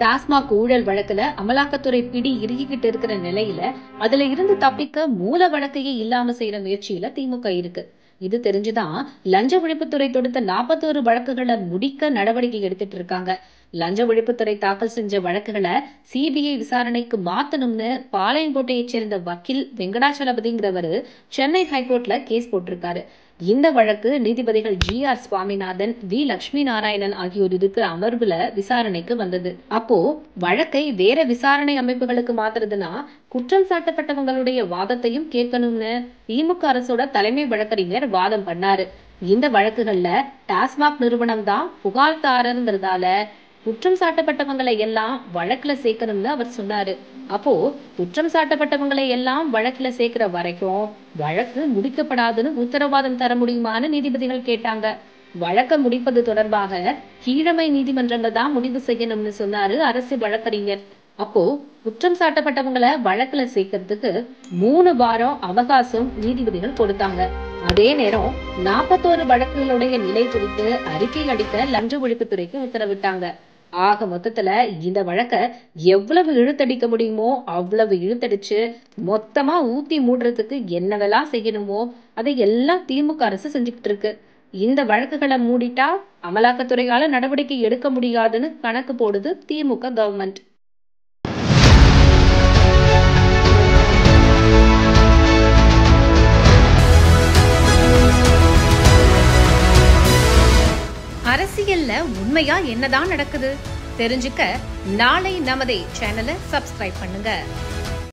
டாஸ்மாக் ஊழல் வழக்குல அமலாக்கத்துறை பிடி இறுகிக்கிட்டு இருக்கிற நிலையில அதுல இருந்து தப்பிக்க மூல வழக்கையே இல்லாம செய்யற முயற்சியில திமுக இருக்கு. இது தெரிஞ்சுதான் லஞ்ச ஒழிப்புத்துறை தொடுத்த 41 வழக்குகளை முடிக்க நடவடிக்கை எடுத்துட்டு இருக்காங்க. லஞ்ச ஒழிப்புத்துறை தாக்கல் செஞ்ச வழக்குகளை சிபிஐ விசாரணைக்கு மாத்தணும்னு பாளையங்கோட்டையை சேர்ந்த வக்கீல் வெங்கடாச்சலபதிங்கிறவரு சென்னை ஹைகோர்ட்ல கேஸ் போட்டிருக்காரு. இந்த வழக்கு நீதிபதிகள் GR சுவாமிநாதன், V லட்சுமி நாராயணன் ஆகியோர் இருக்கிற அமர்வுல விசாரணைக்கு வந்தது. அப்போ வழக்கை வேற விசாரணை அமைப்புகளுக்கு மாத்துறதுன்னா குற்றம் சாட்டப்பட்டவங்களுடைய வாதத்தையும் கேட்கணும்னு திமுக அரசோட தலைமை வழக்கறிஞர் வாதம் பண்ணாரு. இந்த வழக்குகள்ல டாஸ்மாக் நிறுவனம் தான் புகார்தாரங்கிறதால குற்றம் சாட்டப்பட்டவங்களை எல்லாம் வழக்குல சேர்க்கணும்னு அவர் சொன்னாரு. அப்போ குற்றம் சாட்டப்பட்டவங்களை எல்லாம் வழக்குல சேர்க்கிற வரைக்கும் வழக்கு முடிக்கப்படாதுன்னு உத்தரவாதம் தர முடியுமான்னு நீதிபதிகள் கேட்டாங்க. வழக்க முடிப்பது தொடர்பாக கீழமை நீதிமன்றங்கள் தான் முடிவு செய்யணும்னு சொன்னாரு அரசு வழக்கறிஞர். அப்போ குற்றம் சாட்டப்பட்டவங்களை வழக்குல சேர்க்கறதுக்கு 3 வாரம் அவகாசம் நீதிபதிகள் கொடுத்தாங்க. அதே நேரம் 41 வழக்குகளுடைய நிலை குறித்து அறிக்கை அளிக்க லஞ்ச ஒழிப்புத்துறைக்கு உத்தரவிட்டாங்க. ஆக மொத்தத்துல இந்த வழக்க எவ்வளவு இழுத்தடிக்க முடியுமோ அவ்வளவு இழுத்தடிச்சு மொத்தமா ஊத்தி மூடுறதுக்கு என்னவெல்லாம் செய்யணுமோ அதை எல்லாம் திமுக அரசு செஞ்சுக்கிட்டு இருக்கு. இந்த வழக்குகளை மூடிட்டா அமலாக்கத்துறையால நடவடிக்கை எடுக்க முடியாதுன்னு கணக்கு போடுது திமுக கவர்மெண்ட். அரசியல்ல உண்மையா என்னதான் நடக்குது தெரிஞ்சுக்க நாளை நமதே சேனலை சப்ஸ்கிரைப் பண்ணுங்க.